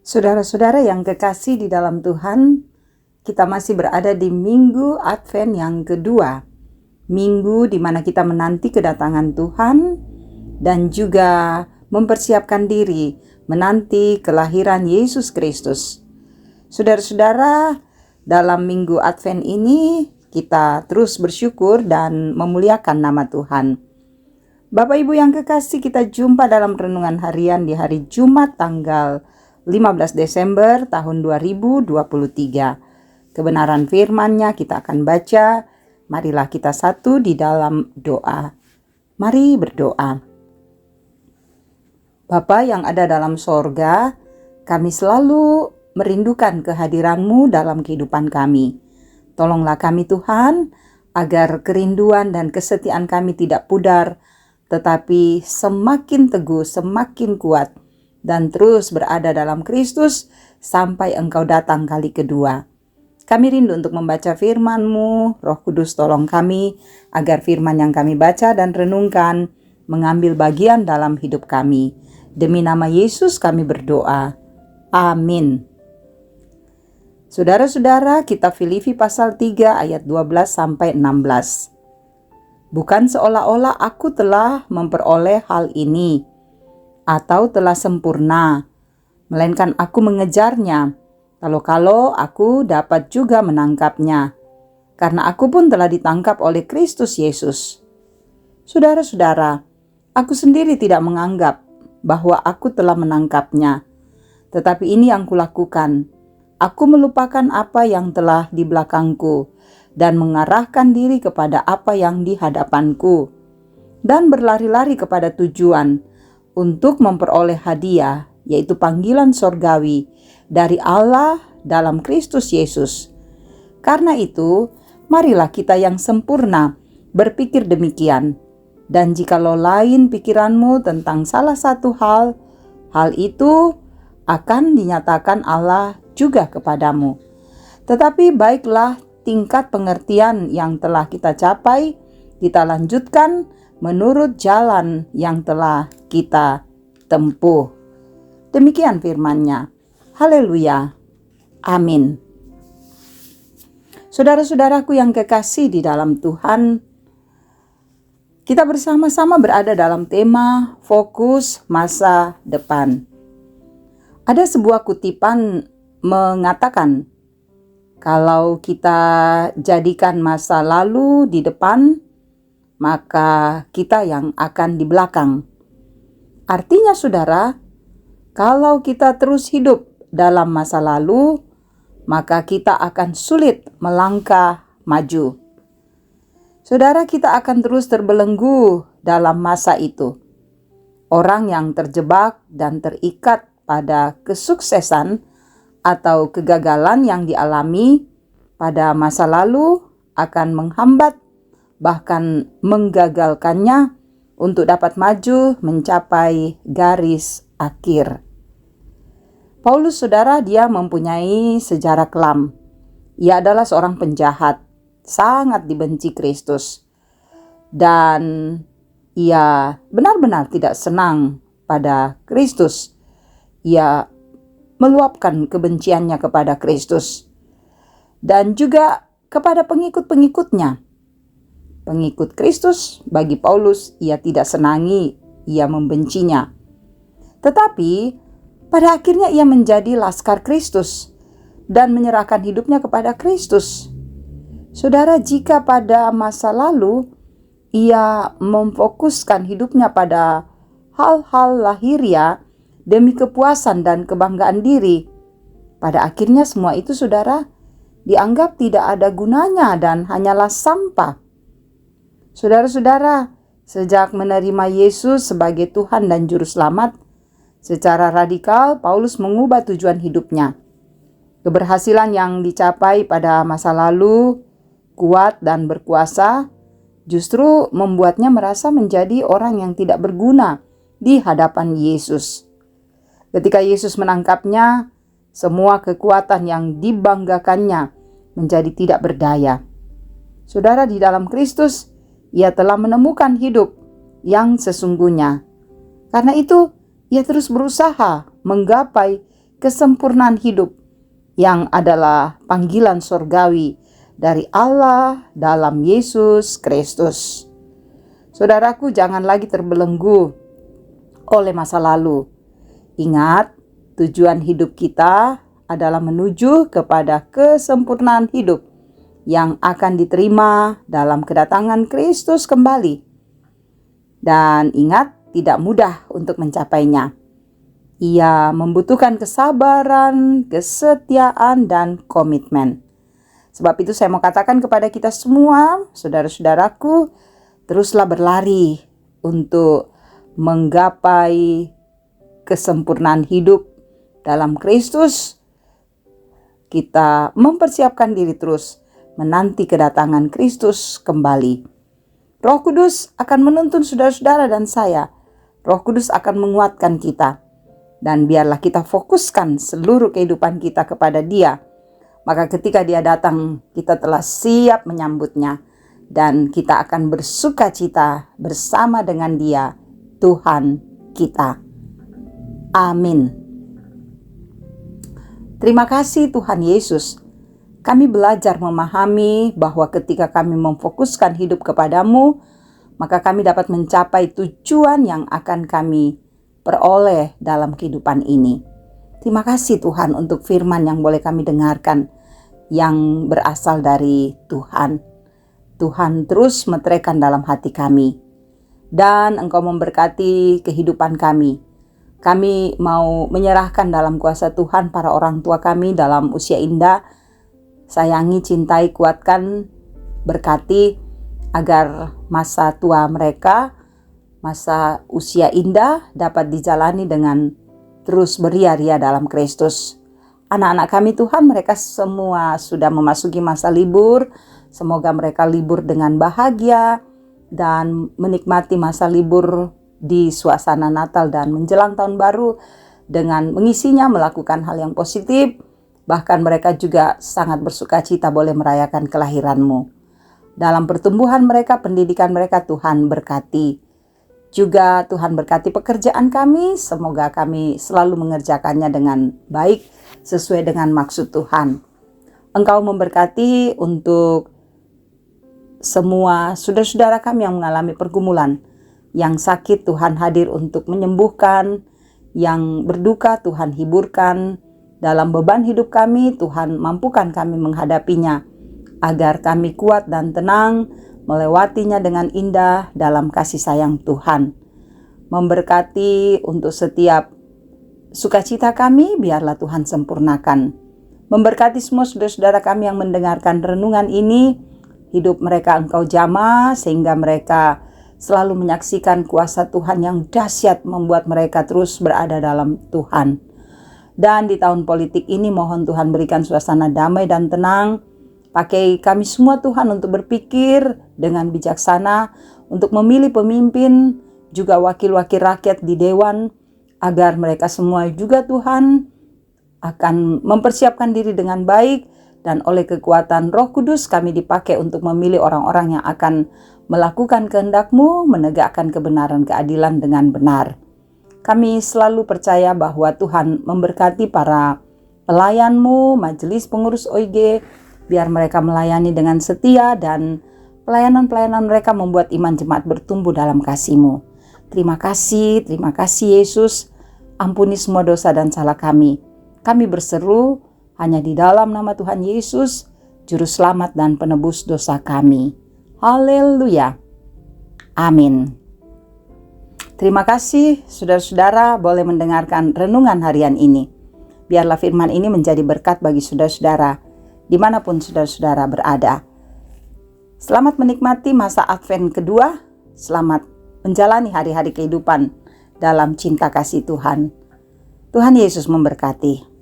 Saudara-saudara yang kekasih di dalam Tuhan, kita masih berada di Minggu Advent yang kedua. Minggu di mana kita menanti kedatangan Tuhan dan juga mempersiapkan diri menanti kelahiran Yesus Kristus. Saudara-saudara, dalam Minggu Advent ini kita terus bersyukur dan memuliakan nama Tuhan. Bapak Ibu yang kekasih, kita jumpa dalam renungan harian di hari Jumat tanggal 15 Desember tahun 2023. Kebenaran firman-Nya kita akan baca. Marilah kita satu di dalam doa. Mari berdoa. Bapa yang ada dalam sorga, kami selalu merindukan kehadiran-Mu dalam kehidupan kami. Tolonglah kami Tuhan, agar kerinduan dan kesetiaan kami tidak pudar, tetapi semakin teguh, semakin kuat, dan terus berada dalam Kristus sampai Engkau datang kali kedua. Kami rindu untuk membaca firman-Mu. Roh Kudus tolong kami, agar firman yang kami baca dan renungkan mengambil bagian dalam hidup kami. Demi nama Yesus kami berdoa. Amin. Saudara-saudara, kitab Filipi pasal 3 ayat 12-16. Bukan seolah-olah aku telah memperoleh hal ini atau telah sempurna, melainkan aku mengejarnya, kalau-kalau aku dapat juga menangkapnya, karena aku pun telah ditangkap oleh Kristus Yesus. Saudara-saudara, aku sendiri tidak menganggap bahwa aku telah menangkapnya, tetapi ini yang kulakukan. Aku melupakan apa yang telah di belakangku dan mengarahkan diri kepada apa yang di hadapanku, dan berlari-lari kepada tujuan untuk memperoleh hadiah, yaitu panggilan sorgawi dari Allah dalam Kristus Yesus. Karena itu, marilah kita yang sempurna berpikir demikian. Dan jikalau lain pikiranmu tentang salah satu hal itu akan dinyatakan Allah juga kepadamu. Tetapi baiklah tingkat pengertian yang telah kita capai, kita lanjutkan menurut jalan yang telah kita tempuh. Demikian firman-Nya. Haleluya. Amin. Saudara-saudaraku yang kekasih di dalam Tuhan, kita bersama-sama berada dalam tema fokus masa depan. Ada sebuah kutipan mengatakan, kalau kita jadikan masa lalu di depan, maka kita yang akan di belakang. Artinya saudara, kalau kita terus hidup dalam masa lalu, maka kita akan sulit melangkah maju. Saudara, kita akan terus terbelenggu dalam masa itu. Orang yang terjebak dan terikat pada kesuksesan atau kegagalan yang dialami pada masa lalu akan menghambat, bahkan menggagalkannya untuk dapat maju mencapai garis akhir. Paulus, saudara, dia mempunyai sejarah kelam. Ia adalah seorang penjahat, sangat dibenci Kristus, dan ia benar-benar tidak senang pada Kristus. Ia meluapkan kebenciannya kepada Kristus dan juga kepada pengikut-pengikutnya. Pengikut Kristus bagi Paulus ia tidak senangi, ia membencinya. Tetapi pada akhirnya ia menjadi laskar Kristus dan menyerahkan hidupnya kepada Kristus. Saudara, jika pada masa lalu ia memfokuskan hidupnya pada hal-hal lahiriah demi kepuasan dan kebanggaan diri, pada akhirnya semua itu, saudara, dianggap tidak ada gunanya dan hanyalah sampah. Saudara-saudara, sejak menerima Yesus sebagai Tuhan dan Juru Selamat, secara radikal Paulus mengubah tujuan hidupnya. Keberhasilan yang dicapai pada masa lalu, kuat dan berkuasa, justru membuatnya merasa menjadi orang yang tidak berguna di hadapan Yesus. Ketika Yesus menangkapnya, semua kekuatan yang dibanggakannya menjadi tidak berdaya. Saudara, di dalam Kristus, ia telah menemukan hidup yang sesungguhnya. Karena itu, ia terus berusaha menggapai kesempurnaan hidup yang adalah panggilan surgawi dari Allah dalam Yesus Kristus. Saudaraku, jangan lagi terbelenggu oleh masa lalu. Ingat, tujuan hidup kita adalah menuju kepada kesempurnaan hidup yang akan diterima dalam kedatangan Kristus kembali. Dan ingat, tidak mudah untuk mencapainya. Ia membutuhkan kesabaran, kesetiaan, dan komitmen. Sebab itu saya mau katakan kepada kita semua, saudara-saudaraku, teruslah berlari untuk menggapai kesempurnaan hidup dalam Kristus. Kita mempersiapkan diri terus menanti kedatangan Kristus kembali. Roh Kudus akan menuntun saudara-saudara dan saya. Roh Kudus akan menguatkan kita. Dan biarlah kita fokuskan seluruh kehidupan kita kepada Dia. Maka ketika Dia datang, kita telah siap menyambutnya. Dan kita akan bersuka cita bersama dengan Dia, Tuhan kita. Amin. Terima kasih Tuhan Yesus. Kami belajar memahami bahwa ketika kami memfokuskan hidup kepadamu, maka kami dapat mencapai tujuan yang akan kami peroleh dalam kehidupan ini. Terima kasih Tuhan untuk firman yang boleh kami dengarkan, yang berasal dari Tuhan. Tuhan terus meteraikan dalam hati kami. Dan Engkau memberkati kehidupan kami. Kami mau menyerahkan dalam kuasa Tuhan para orang tua kami dalam usia indah. Sayangi, cintai, kuatkan, berkati agar masa tua mereka, masa usia indah dapat dijalani dengan terus beria-ria dalam Kristus. Anak-anak kami Tuhan, mereka semua sudah memasuki masa libur. Semoga mereka libur dengan bahagia dan menikmati masa libur di suasana Natal dan menjelang tahun baru dengan mengisinya melakukan hal yang positif. Bahkan mereka juga sangat bersuka cita boleh merayakan kelahiran-Mu. Dalam pertumbuhan mereka, pendidikan mereka Tuhan berkati. Juga Tuhan berkati pekerjaan kami, semoga kami selalu mengerjakannya dengan baik sesuai dengan maksud Tuhan. Engkau memberkati untuk semua saudara-saudara kami yang mengalami pergumulan. Yang sakit Tuhan hadir untuk menyembuhkan, yang berduka Tuhan hiburkan. Dalam beban hidup kami, Tuhan mampukan kami menghadapinya, agar kami kuat dan tenang, melewatinya dengan indah dalam kasih sayang Tuhan. Memberkati untuk setiap sukacita kami, biarlah Tuhan sempurnakan. Memberkati semua saudara-saudara kami yang mendengarkan renungan ini, hidup mereka Engkau jamah, sehingga mereka selalu menyaksikan kuasa Tuhan yang dahsyat membuat mereka terus berada dalam Tuhan. Dan di tahun politik ini mohon Tuhan berikan suasana damai dan tenang. Pakai kami semua Tuhan untuk berpikir dengan bijaksana, untuk memilih pemimpin, juga wakil-wakil rakyat di dewan, agar mereka semua juga Tuhan akan mempersiapkan diri dengan baik, dan oleh kekuatan Roh Kudus kami dipakai untuk memilih orang-orang yang akan melakukan kehendak-Mu, menegakkan kebenaran keadilan dengan benar. Kami selalu percaya bahwa Tuhan memberkati para pelayan-Mu, majelis pengurus OIG, biar mereka melayani dengan setia dan pelayanan-pelayanan mereka membuat iman jemaat bertumbuh dalam kasih-Mu. Terima kasih Yesus, ampuni semua dosa dan salah kami. Kami berseru hanya di dalam nama Tuhan Yesus, Juru Selamat dan Penebus dosa kami. Haleluya. Amin. Terima kasih saudara-saudara boleh mendengarkan renungan harian ini. Biarlah firman ini menjadi berkat bagi saudara-saudara dimanapun saudara-saudara berada. Selamat menikmati masa Advent kedua. Selamat menjalani hari-hari kehidupan dalam cinta kasih Tuhan. Tuhan Yesus memberkati.